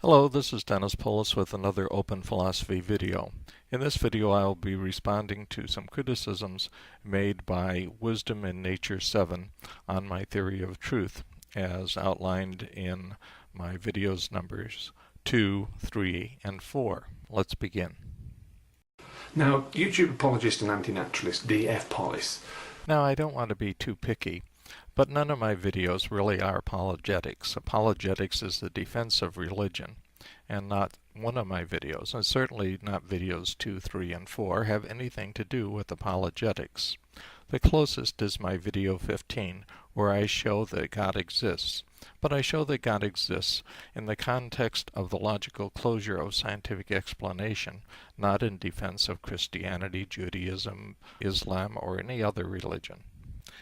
Hello, this is Dennis Polis with another Open Philosophy video. In this video I will be responding to some criticisms made by Wisdom in Nature 7 on my theory of truth, as outlined in my videos numbers 2, 3, and 4. Let's begin. Now, YouTube apologist and anti-naturalist D.F. Polis. Now, I don't want to be too picky, but none of my videos really are apologetics. Apologetics is the defense of religion, and not one of my videos, and certainly not videos 2, 3, and 4, have anything to do with apologetics. The closest is my video 15, where I show that God exists. But I show that God exists in the context of the logical closure of scientific explanation, not in defense of Christianity, Judaism, Islam, or any other religion.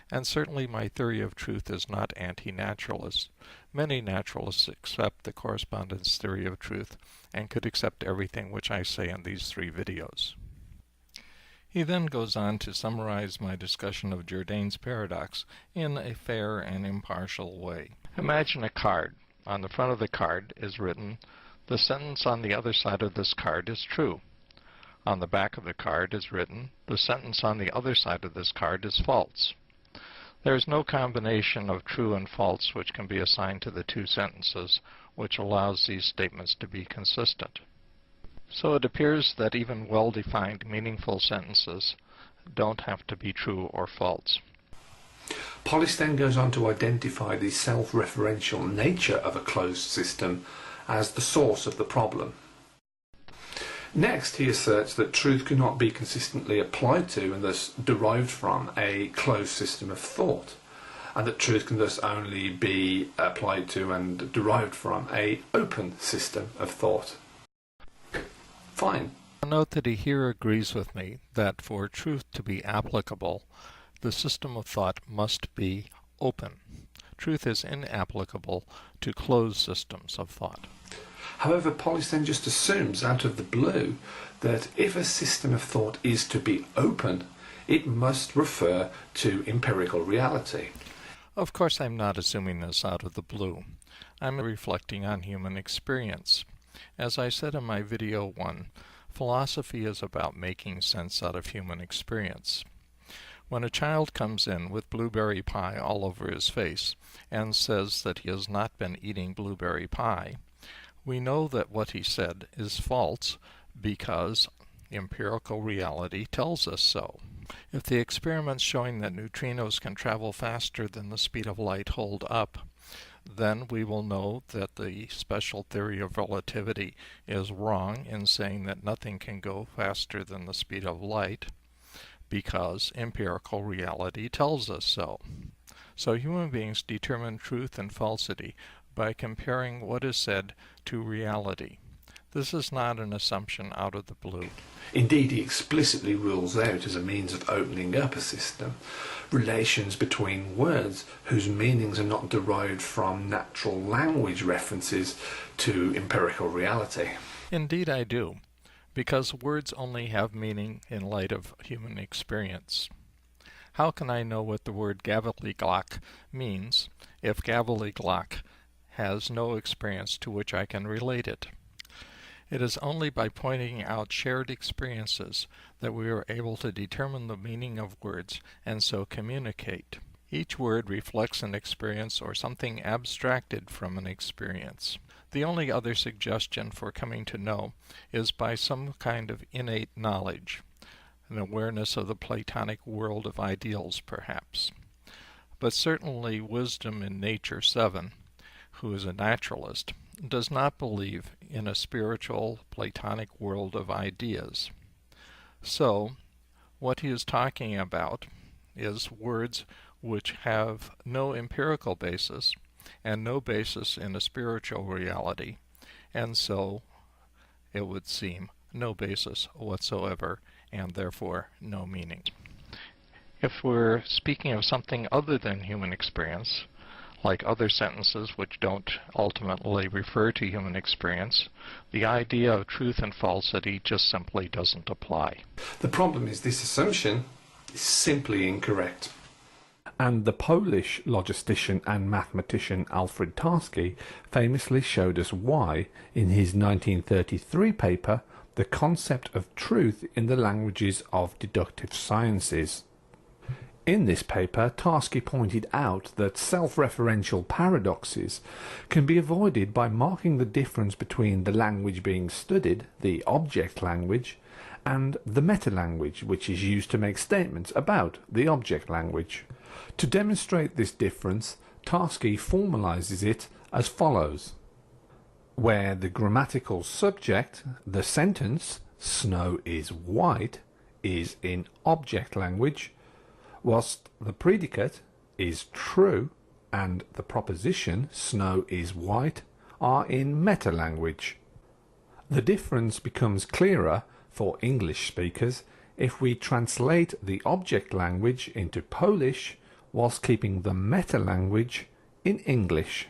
And certainly my theory of truth is not anti-naturalist. Many naturalists accept the correspondence theory of truth and could accept everything which I say in these 3 videos. He then goes on to summarize my discussion of Jourdain's paradox in a fair and impartial way. Imagine a card. On the front of the card is written, "The sentence on the other side of this card is true." On the back of the card is written, "The sentence on the other side of this card is false." There is no combination of true and false which can be assigned to the 2 sentences, which allows these statements to be consistent. So it appears that even well-defined, meaningful sentences don't have to be true or false. Polis then goes on to identify the self-referential nature of a closed system as the source of the problem. Next, he asserts that truth cannot be consistently applied to and thus derived from a closed system of thought, and that truth can thus only be applied to and derived from an open system of thought. Fine. Note that he here agrees with me that for truth to be applicable, the system of thought must be open. Truth is inapplicable to closed systems of thought. However, Polis then just assumes out of the blue that if a system of thought is to be open, it must refer to empirical reality. Of course, I'm not assuming this out of the blue. I'm reflecting on human experience. As I said in my video 1, philosophy is about making sense out of human experience. When a child comes in with blueberry pie all over his face and says that he has not been eating blueberry pie, we know that what he said is false because empirical reality tells us so. If the experiments showing that neutrinos can travel faster than the speed of light hold up, then we will know that the special theory of relativity is wrong in saying that nothing can go faster than the speed of light, because empirical reality tells us so. So human beings determine truth and falsity by comparing what is said to reality. This is not an assumption out of the blue. Indeed, he explicitly rules out, as a means of opening up a system, relations between words whose meanings are not derived from natural language references to empirical reality. Indeed I do, because words only have meaning in light of human experience. How can I know what the word gavelyglock means if gavelyglock has no experience to which I can relate it? It is only by pointing out shared experiences that we are able to determine the meaning of words and so communicate. Each word reflects an experience or something abstracted from an experience. The only other suggestion for coming to know is by some kind of innate knowledge, an awareness of the Platonic world of ideals, perhaps. But certainly Wisdom in Nature 7, who is a naturalist, does not believe in a spiritual Platonic world of ideas. So, what he is talking about is words which have no empirical basis and no basis in a spiritual reality, and so, it would seem, no basis whatsoever, and therefore no meaning. If we're speaking of something other than human experience, like other sentences which don't ultimately refer to human experience, the idea of truth and falsity just simply doesn't apply. The problem is this assumption is simply incorrect. And the Polish logistician and mathematician Alfred Tarski famously showed us why, in his 1933 paper, The Concept of Truth in the Languages of Deductive Sciences. In this paper, Tarski pointed out that self-referential paradoxes can be avoided by marking the difference between the language being studied, the object language, and the meta-language, which is used to make statements about the object language. To demonstrate this difference, Tarski formalizes it as follows. Where the grammatical subject, the sentence, "Snow is white," is in object language, whilst the predicate is true and the proposition "snow is white" are in meta-language. The difference becomes clearer for English speakers if we translate the object language into Polish whilst keeping the meta-language in English.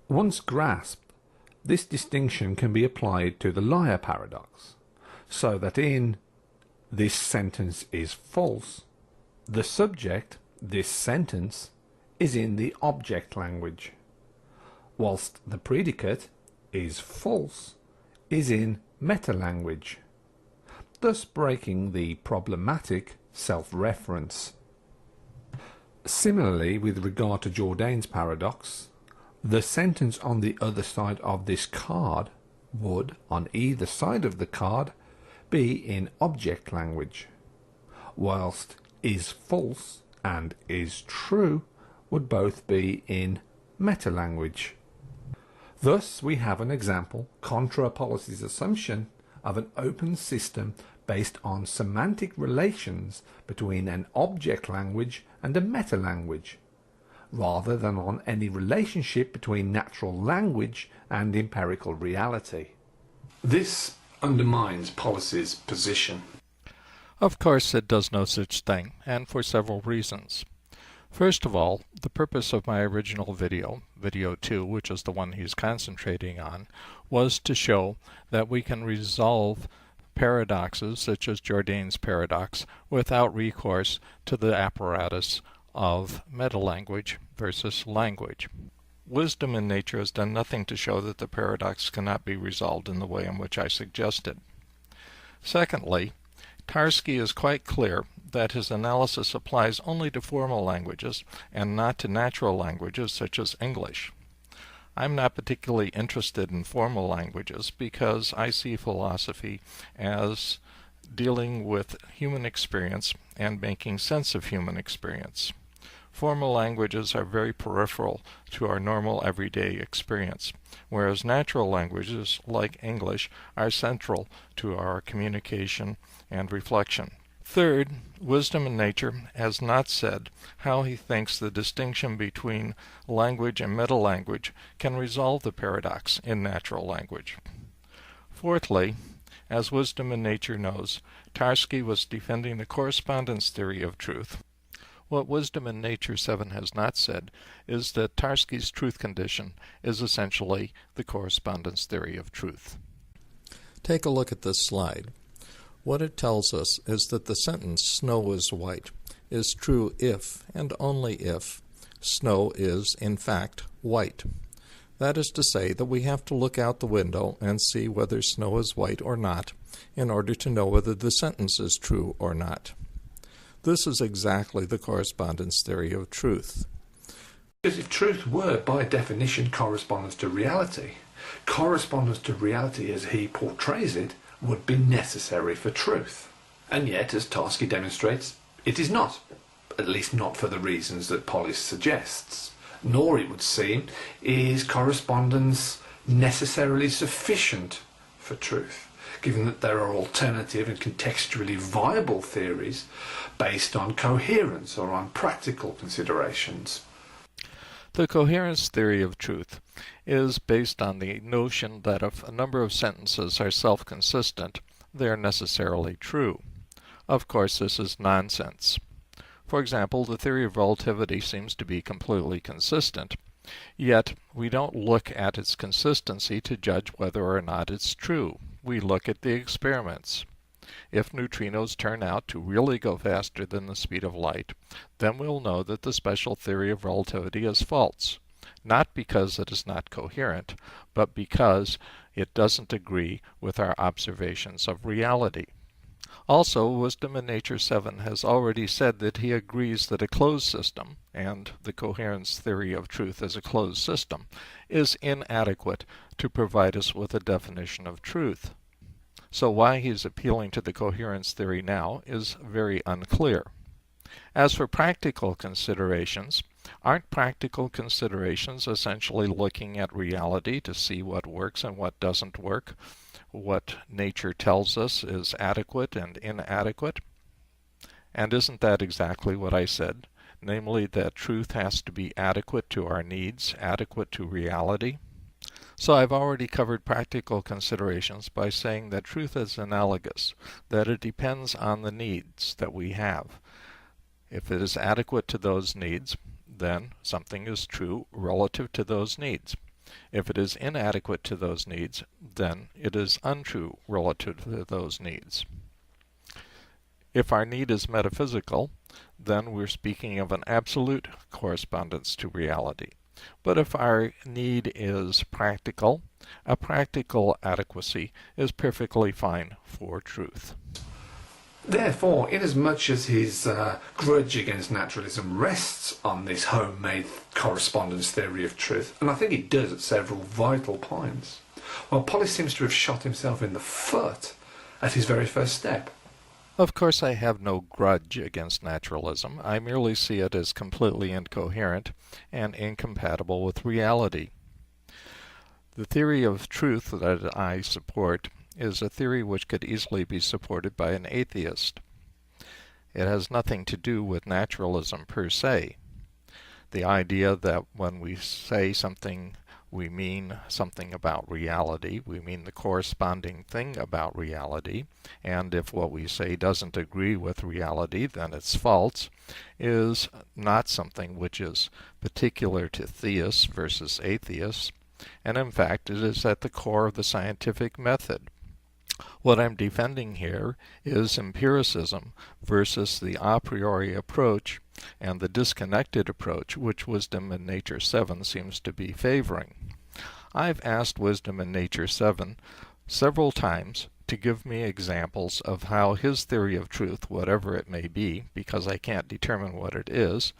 Once grasped, this distinction can be applied to the liar paradox, so that in "this sentence is false," the subject, "this sentence," is in the object language, whilst the predicate, "is false," is in meta-language, thus breaking the problematic self-reference. Similarly, with regard to Jourdain's paradox, the sentence on the other side of this card would, on either side of the card, be in object language, whilst "is false" and "is true" would both be in meta-language. Thus we have an example contra Policy's assumption of an open system based on semantic relations between an object language and a meta-language, rather than on any relationship between natural language and empirical reality. This undermines Policy's position. Of course, it does no such thing, and for several reasons. First of all, the purpose of my original video, video 2, which is the one he's concentrating on, was to show that we can resolve paradoxes such as Jourdain's paradox without recourse to the apparatus of metalanguage versus language. Wisdom in nature has done nothing to show that the paradox cannot be resolved in the way in which I suggested. Secondly, Tarski is quite clear that his analysis applies only to formal languages and not to natural languages such as English. I'm not particularly interested in formal languages because I see philosophy as dealing with human experience and making sense of human experience. Formal languages are very peripheral to our normal everyday experience, whereas natural languages, like English, are central to our communication and reflection. Third, Wisdom in Nature has not said how he thinks the distinction between language and metalanguage can resolve the paradox in natural language. Fourthly, as Wisdom in Nature knows, Tarski was defending the correspondence theory of truth. What Wisdom in Nature 7 has not said is that Tarski's truth condition is essentially the correspondence theory of truth. Take a look at this slide. What it tells us is that the sentence "snow is white" is true if, and only if, snow is, in fact, white. That is to say that we have to look out the window and see whether snow is white or not in order to know whether the sentence is true or not. This is exactly the correspondence theory of truth. Because if truth were, by definition, correspondence to reality as he portrays it would be necessary for truth. And yet, as Tarski demonstrates, it is not. At least not for the reasons that Polis suggests. Nor, it would seem, is correspondence necessarily sufficient for truth, given that there are alternative and contextually viable theories based on coherence or on practical considerations. The coherence theory of truth is based on the notion that if a number of sentences are self-consistent, they are necessarily true. Of course, this is nonsense. For example, the theory of relativity seems to be completely consistent, yet we don't look at its consistency to judge whether or not it's true. We look at the experiments. If neutrinos turn out to really go faster than the speed of light, then we'll know that the special theory of relativity is false, not because it is not coherent, but because it doesn't agree with our observations of reality. Also, Wisdom in Nature 7 has already said that he agrees that a closed system, and the coherence theory of truth as a closed system, is inadequate to provide us with a definition of truth. So why he's appealing to the coherence theory now is very unclear. As for practical considerations, aren't practical considerations essentially looking at reality to see what works and what doesn't work? What nature tells us is adequate and inadequate? And isn't that exactly what I said? Namely, that truth has to be adequate to our needs, adequate to reality? So I've already covered practical considerations by saying that truth is analogous, that it depends on the needs that we have. If it is adequate to those needs, then something is true relative to those needs. If it is inadequate to those needs, then it is untrue relative to those needs. If our need is metaphysical, then we're speaking of an absolute correspondence to reality. But if our need is practical, a practical adequacy is perfectly fine for truth. Therefore, inasmuch as his grudge against naturalism rests on this homemade correspondence theory of truth, and I think it does at several vital points, well, Polly seems to have shot himself in the foot at his very first step. Of course, I have no grudge against naturalism. I merely see it as completely incoherent and incompatible with reality. The theory of truth that I support is a theory which could easily be supported by an atheist. It has nothing to do with naturalism per se. The idea that when we say something, we mean something about reality, we mean the corresponding thing about reality, and if what we say doesn't agree with reality, then it's false, is not something which is particular to theists versus atheists, and in fact it is at the core of the scientific method. What I'm defending here is empiricism versus the a priori approach and the disconnected approach which Wisdom in Nature 7 seems to be favoring. I've asked Wisdom in Nature 7 several times to give me examples of how his theory of truth, whatever it may be, because I can't determine what it is,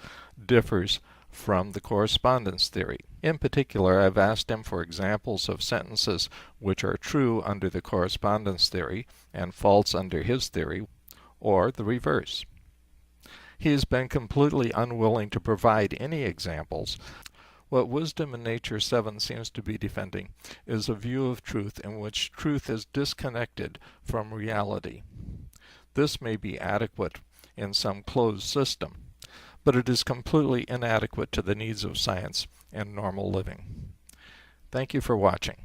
differs from the correspondence theory. In particular, I've asked him for examples of sentences which are true under the correspondence theory and false under his theory, or the reverse. He has been completely unwilling to provide any examples. What Wisdom in Nature 7 seems to be defending is a view of truth in which truth is disconnected from reality. This may be adequate in some closed system, but it is completely inadequate to the needs of science and normal living. Thank you for watching.